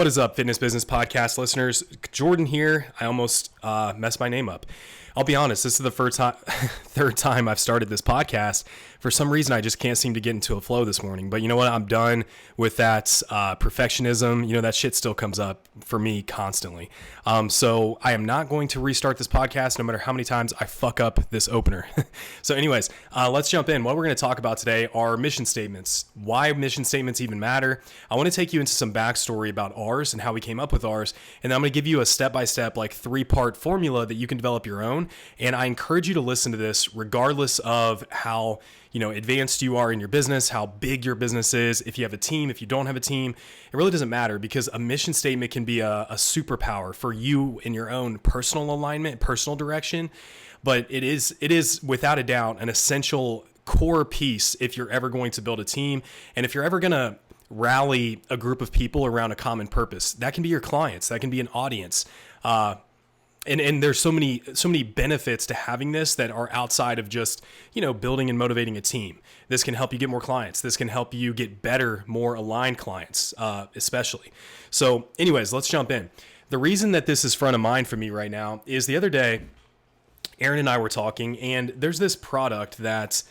What is up, Fitness Business Podcast listeners? Jordan here. I almost messed my name up. I'll be honest, this is the third time I've started this podcast. For some reason, I just can't seem to get into a flow this morning. But you know what? I'm done with that perfectionism. You know, that shit still comes up for me constantly. So I am not going to restart this podcast no matter how many times I fuck up this opener. So anyways, let's jump in. What we're going to talk about today are mission statements. Why mission statements even matter. I want to take you into some backstory about ours and how we came up with ours. And then I'm going to give you a step-by-step, like 3-part formula that you can develop your own. And I encourage you to listen to this regardless of how, advanced you are in your business, how big your business is, if you have a team, if you don't have a team. It really doesn't matter, because a mission statement can be a superpower for you in your own personal alignment, personal direction. But it is without a doubt an essential core piece if you're ever going to build a team, and if you're ever going to rally a group of people around a common purpose. That can be your clients, that can be an audience. And there's so many benefits to having this that are outside of just, building and motivating a team. This can help you get more clients. This can help you get better, more aligned clients, especially. So anyways, let's jump in. The reason that this is front of mind for me right now is the other day, Aaron and I were talking, and there's this product that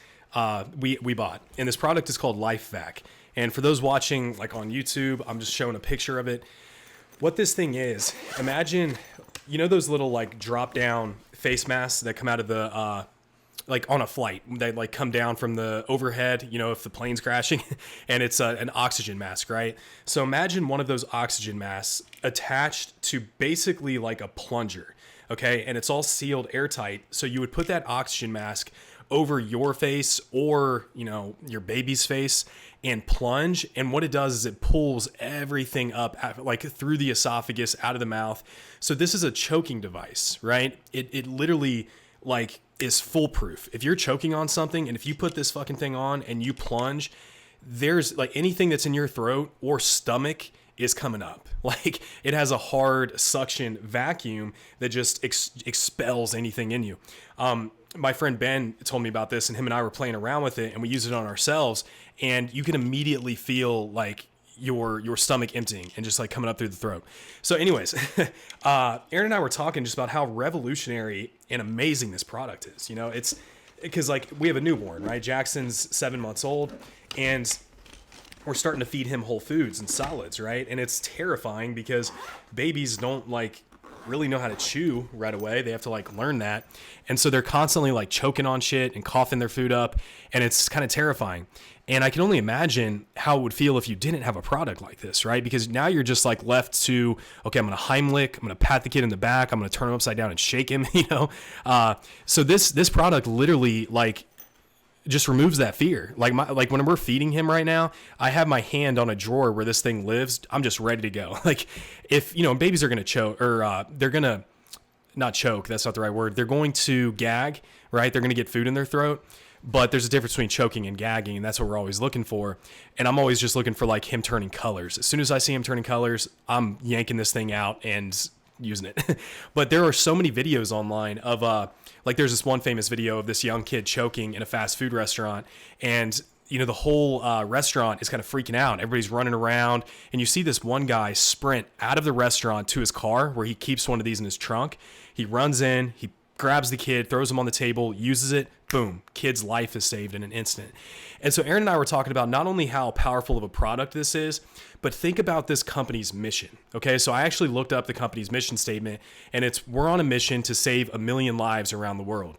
we bought, and this product is called LifeVac. And for those watching like on YouTube, I'm just showing a picture of it. What this thing is, imagine, those little like drop down face masks that come out of the, like on a flight, they like come down from the overhead, if the plane's crashing, and it's an oxygen mask, right? So imagine one of those oxygen masks attached to basically like a plunger, okay? And it's all sealed airtight. So you would put that oxygen mask over your face or, your baby's face and plunge. And what it does is it pulls everything up like through the esophagus, out of the mouth. So this is a choking device, right? It literally like is foolproof. If you're choking on something and if you put this fucking thing on and you plunge, there's like anything that's in your throat or stomach is coming up. Like it has a hard suction vacuum that just expels anything in you. My friend Ben told me about this, and him and I were playing around with it, and we used it on ourselves, and you can immediately feel like your stomach emptying and just like coming up through the throat. So anyways, Aaron and I were talking just about how revolutionary and amazing this product is. It's because like we have a newborn, right? Jackson's 7 months old, and we're starting to feed him whole foods and solids, right? And it's terrifying because babies don't like really know how to chew right away. They have to like learn that. And so they're constantly like choking on shit and coughing their food up. And it's kind of terrifying. And I can only imagine how it would feel if you didn't have a product like this, right? Because now you're just like left to, okay, I'm going to Heimlich, I'm going to pat the kid in the back, I'm going to turn him upside down and shake him, So this product literally like just removes that fear. Like when we're feeding him right now, I have my hand on a drawer where this thing lives. I'm just ready to go. Like if, babies are going to choke, or they're going to not choke. That's not the right word. They're going to gag, right? They're going to get food in their throat. But there's a difference between choking and gagging, and that's what we're always looking for. And I'm always just looking for like him turning colors. As soon as I see him turning colors, I'm yanking this thing out and using it. But there are so many videos online of like there's this one famous video of this young kid choking in a fast food restaurant, and the whole restaurant is kind of freaking out. Everybody's running around, and you see this one guy sprint out of the restaurant to his car where he keeps one of these in his trunk. He runs in, he grabs the kid, throws him on the table, uses it, boom, kid's life is saved in an instant. And so Aaron and I were talking about not only how powerful of a product this is, but think about this company's mission. Okay, so I actually looked up the company's mission statement, and we're on a mission to save 1 million lives around the world.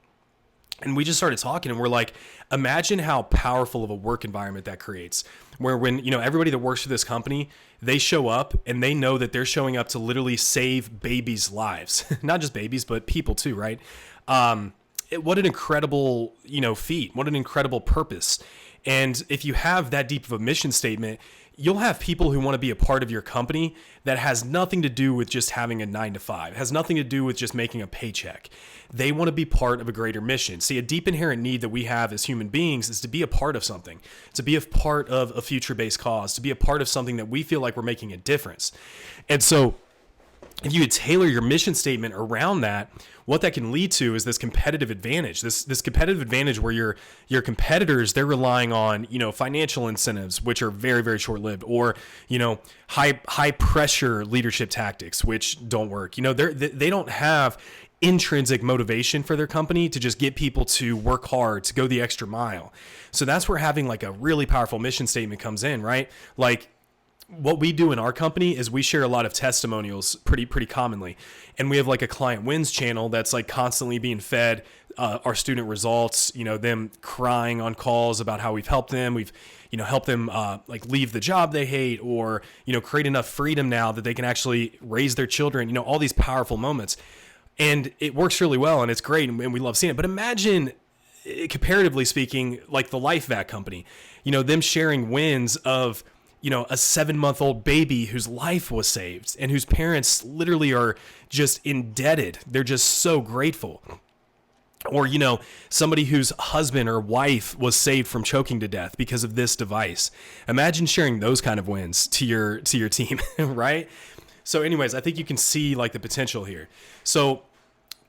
And we just started talking, and we're like, imagine how powerful of a work environment that creates, where when, everybody that works for this company, they show up and they know that they're showing up to literally save babies' lives, not just babies, but people too, right? What an incredible, feat, what an incredible purpose. And if you have that deep of a mission statement, you'll have people who want to be a part of your company that has nothing to do with just having a 9-to-5, has nothing to do with just making a paycheck. They want to be part of a greater mission. See, a deep inherent need that we have as human beings is to be a part of something, to be a part of a future-based cause, to be a part of something that we feel like we're making a difference. And so if you tailor your mission statement around that, what that can lead to is this competitive advantage. This competitive advantage where your competitors, they're relying on, financial incentives, which are very, very short lived, or, high pressure leadership tactics, which don't work. They don't have intrinsic motivation for their company to just get people to work hard, to go the extra mile. So that's where having like a really powerful mission statement comes in, right? Like, what we do in our company is we share a lot of testimonials pretty commonly, and we have like a client wins channel that's like constantly being fed our student results, them crying on calls about how we've helped them. We've helped them like leave the job they hate, or create enough freedom now that they can actually raise their children, all these powerful moments. And it works really well, and it's great, and we love seeing it. But imagine, comparatively speaking, like the Life Vac company, them sharing wins of a 7-month-old baby whose life was saved and whose parents literally are just indebted. They're just so grateful. Or, somebody whose husband or wife was saved from choking to death because of this device. Imagine sharing those kind of wins to your team, right? So anyways, I think you can see like the potential here. So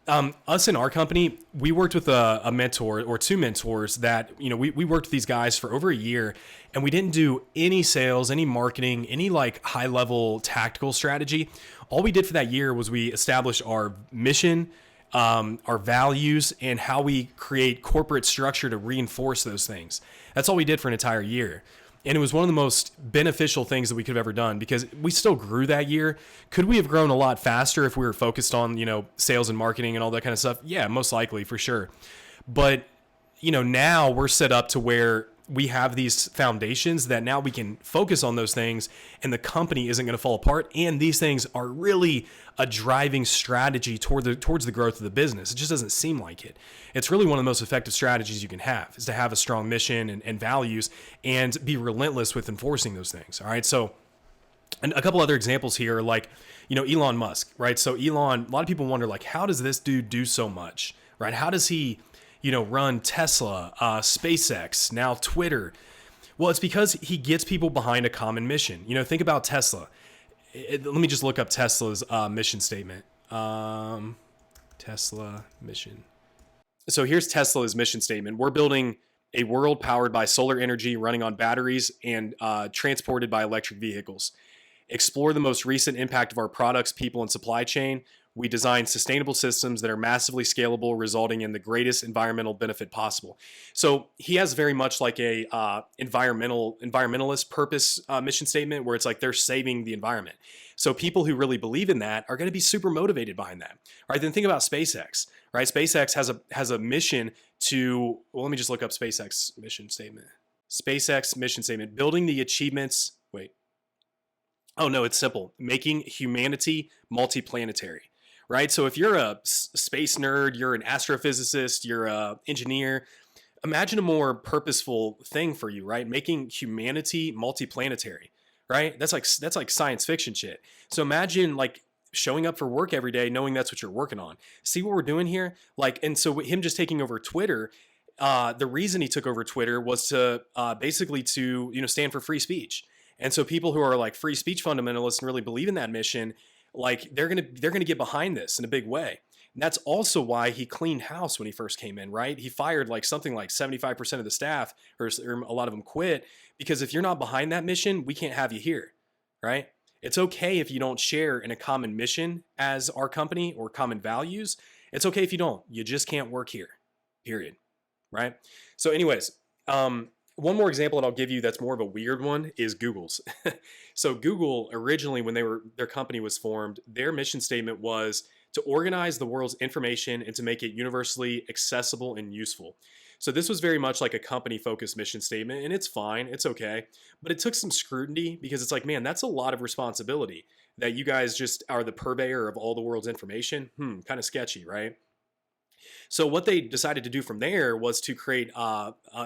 us in our company, we worked with a mentor or two mentors that, we worked with these guys for over a year, and we didn't do any sales, any marketing, any like high level tactical strategy. All we did for that year was we established our mission, our values, and how we create corporate structure to reinforce those things. That's all we did for an entire year. And it was one of the most beneficial things that we could have ever done, because we still grew that year. Could we have grown a lot faster if we were focused on, sales and marketing and all that kind of stuff? Yeah, most likely, for sure. But, now we're set up to where we have these foundations that now we can focus on those things, and the company isn't going to fall apart. And these things are really a driving strategy towards the growth of the business. It just doesn't seem like it. It's really one of the most effective strategies you can have, is to have a strong mission and values, and be relentless with enforcing those things. All right. So, and a couple other examples here are like, Elon Musk, right? So Elon, a lot of people wonder, like, how does this dude do so much, right? How does he, run Tesla, SpaceX, now Twitter? Well, it's because he gets people behind a common mission. Think about Tesla. Let me just look up Tesla's mission statement. Tesla mission. So here's Tesla's mission statement. We're building a world powered by solar energy, running on batteries, and transported by electric vehicles. Explore the most recent impact of our products, people, and supply chain. We design sustainable systems that are massively scalable, resulting in the greatest environmental benefit possible. So he has very much like a environmentalist purpose mission statement, where it's like they're saving the environment. So people who really believe in that are going to be super motivated behind that. All right, then think about SpaceX. Right, SpaceX has a mission to. Well, let me just look up SpaceX mission statement. SpaceX mission statement: building the achievements. Wait. Oh no, it's simple. Making humanity multiplanetary. Right? So if you're a space nerd, you're an astrophysicist, you're an engineer, imagine a more purposeful thing for you, right? Making humanity multiplanetary, right? That's like science fiction shit. So imagine like showing up for work every day, knowing that's what you're working on. See what we're doing here? Like, and so him just taking over Twitter, the reason he took over Twitter was to basically to, stand for free speech. And so people who are like free speech fundamentalists and really believe in that mission, like they're gonna get behind this in a big way. And that's also why he cleaned house when he first came in, right? He fired like something like 75% of the staff, or a lot of them quit, because if you're not behind that mission, we can't have you here, right? It's okay if you don't share in a common mission as our company or common values. It's okay if you don't. You just can't work here, period, right? So anyways, one more example that I'll give you that's more of a weird one is Google's. So Google originally, when their company was formed, their mission statement was to organize the world's information and to make it universally accessible and useful. So this was very much like a company-focused mission statement, and it's fine, it's okay. But it took some scrutiny, because it's like, man, that's a lot of responsibility, that you guys just are the purveyor of all the world's information. Kind of sketchy, right? So what they decided to do from there was to create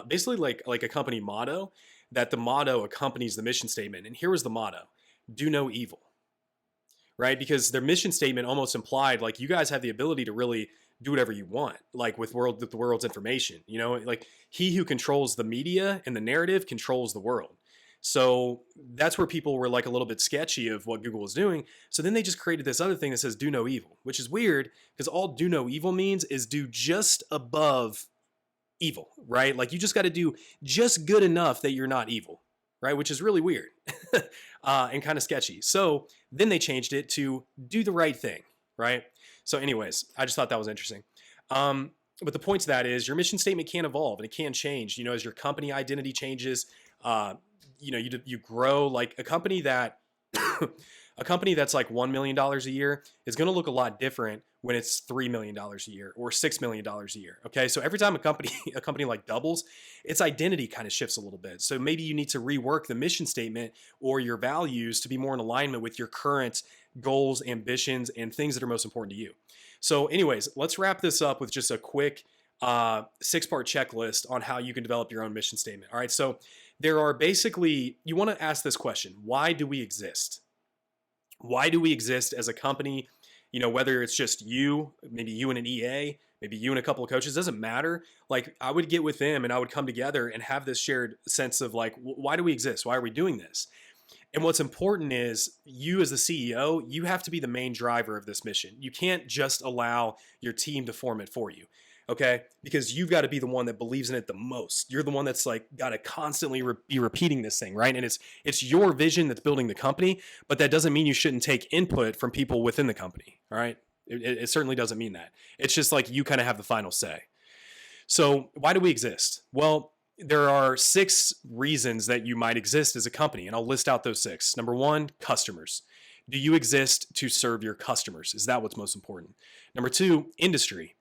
basically like a company motto, that the motto accompanies the mission statement. And here was the motto: do no evil, right? Because their mission statement almost implied like you guys have the ability to really do whatever you want, like with the world's information, like he who controls the media and the narrative controls the world. So that's where people were like a little bit sketchy of what Google was doing. So then they just created this other thing that says do no evil, which is weird because all do no evil means is do just above evil, right? Like you just got to do just good enough that you're not evil, right? Which is really weird and kind of sketchy. So then they changed it to do the right thing, right? So, anyways, I just thought that was interesting. But the point to that is your mission statement can evolve and it can change. As your company identity changes, you grow. Like a company that a company that's like $1 million a year is going to look a lot different when it's $3 million a year or $6 million a year. Okay, so every time a company like doubles, its identity kind of shifts a little bit. So maybe you need to rework the mission statement or your values to be more in alignment with your current goals, ambitions, and things that are most important to you. So, anyways, let's wrap this up with just a quick 6-part checklist on how you can develop your own mission statement. All right, so there are basically, you want to ask this question: why do we exist? Why do we exist as a company? Whether it's just you, maybe you and an EA, maybe you and a couple of coaches, doesn't matter. Like I would get with them and I would come together and have this shared sense of like, why do we exist? Why are we doing this? And what's important is you as the CEO, you have to be the main driver of this mission. You can't just allow your team to form it for you. Okay, because you've got to be the one that believes in it the most. You're the one that's like got to constantly be repeating this thing, right? And it's your vision that's building the company, but that doesn't mean you shouldn't take input from people within the company. All right, it certainly doesn't mean that. It's just like you kind of have the final say. So why do we exist? Well, there are 6 reasons that you might exist as a company, and I'll list out those 6. Number 1, customers. Do you exist to serve your customers? Is that what's most important? Number 2, industry.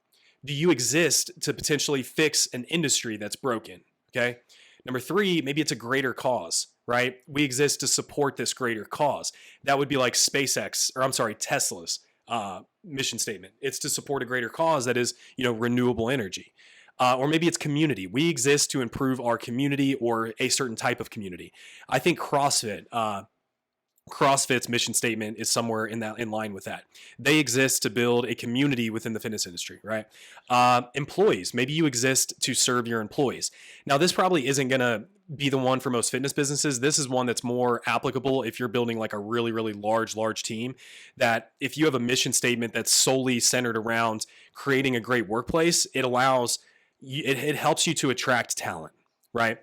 Do you exist to potentially fix an industry that's broken? Okay. Number 3, maybe it's a greater cause, right? We exist to support this greater cause. That would be like Tesla's mission statement. It's to support a greater cause that is, renewable energy. Or maybe it's community. We exist to improve our community or a certain type of community. I think CrossFit's mission statement is somewhere in line with that. They exist to build a community within the fitness industry, right? Employees, maybe you exist to serve your employees. Now, this probably isn't going to be the one for most fitness businesses. This is one that's more applicable if you're building like a really, really large team, that if you have a mission statement that's solely centered around creating a great workplace, it helps you to attract talent, right?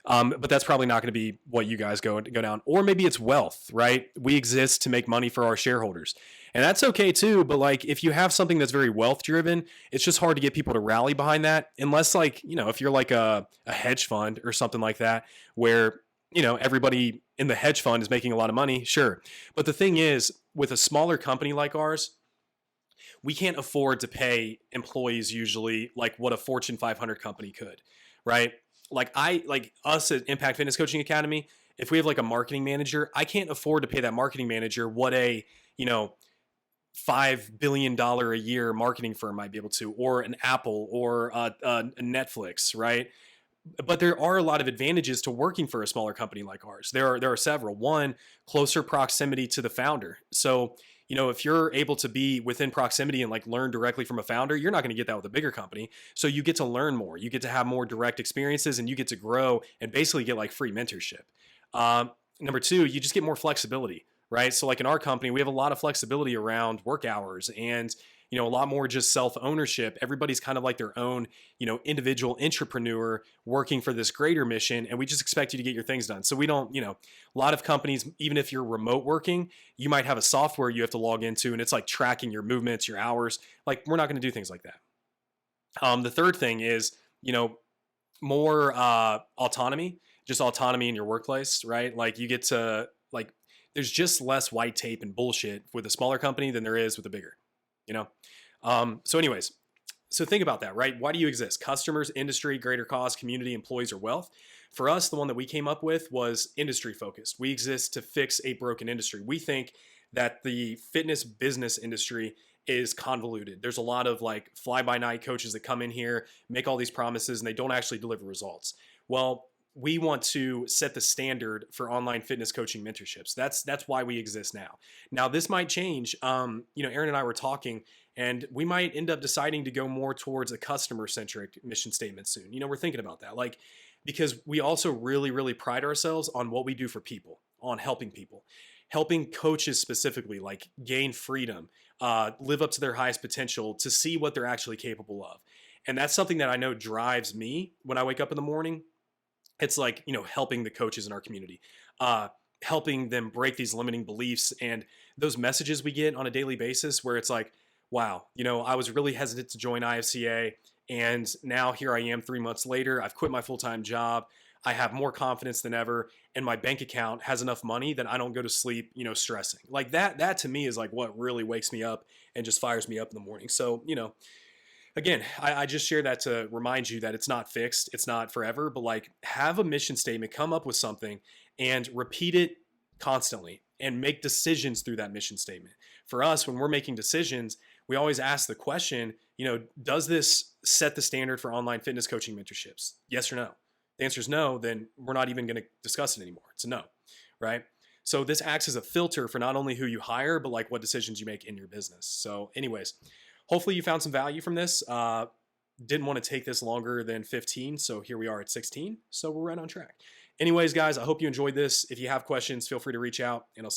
But that's probably not going to be what you guys go down. Or maybe it's wealth, right? We exist to make money for our shareholders. And that's okay too. But like if you have something that's very wealth driven, it's just hard to get people to rally behind that. Unless like, if you're like a hedge fund or something like that, where, everybody in the hedge fund is making a lot of money, sure. But the thing is, with a smaller company like ours, we can't afford to pay employees usually like what a Fortune 500 company could, right? Like us at Impact Fitness Coaching Academy, if we have like a marketing manager, I can't afford to pay that marketing manager what a, $5 billion a year marketing firm might be able to, or an Apple or a Netflix, right? But there are a lot of advantages to working for a smaller company like ours. There are several. One, closer proximity to the founder. So, if you're able to be within proximity and like learn directly from a founder, you're not going to get that with a bigger company. So you get to learn more. You get to have more direct experiences and you get to grow and basically get like free mentorship. Number 2, you just get more flexibility, right? So like in our company, we have a lot of flexibility around work hours and, a lot more just self-ownership. Everybody's kind of like their own, individual entrepreneur working for this greater mission. And we just expect you to get your things done. So we don't, a lot of companies, even if you're remote working, you might have a software you have to log into and it's like tracking your movements, your hours. Like we're not going to do things like that. The third thing is, more autonomy, just autonomy in your workplace, right? Like you get to like, there's just less white tape and bullshit with a smaller company than there is with a bigger. So anyways, so think about that, right? Why do you exist? Customers, industry, greater cause, community, employees, or wealth. For us, the one that we came up with was industry focused. We exist to fix a broken industry. We think that the fitness business industry is convoluted. There's a lot of like fly by night coaches that come in here, make all these promises, and they don't actually deliver results. Well, we want to set the standard for online fitness coaching mentorships. That's why we exist now. Now this might change. Aaron and I were talking, and we might end up deciding to go more towards a customer centric mission statement soon. We're thinking about that. Like because we also really, really pride ourselves on what we do for people, on helping people, helping coaches specifically, like gain freedom, live up to their highest potential, to see what they're actually capable of. And that's something that I know drives me when I wake up in the morning. It's like, helping the coaches in our community, helping them break these limiting beliefs and those messages we get on a daily basis where it's like, wow, I was really hesitant to join IFCA. And now here I am 3 months later. I've quit my full-time job. I have more confidence than ever. And my bank account has enough money that I don't go to sleep, stressing. Like that to me is like what really wakes me up and just fires me up in the morning. So, again, I just share that to remind you that it's not fixed, it's not forever, but like have a mission statement, come up with something and repeat it constantly and make decisions through that mission statement. For us, when we're making decisions, we always ask the question, does this set the standard for online fitness coaching mentorships? Yes or no? The answer is no, then we're not even going to discuss it anymore. It's a no, right? So this acts as a filter for not only who you hire, but like what decisions you make in your business. So anyways, hopefully you found some value from this. Didn't want to take this longer than 15, so here we are at 16. So we're right on track. Anyways, guys, I hope you enjoyed this. If you have questions, feel free to reach out, and I'll see you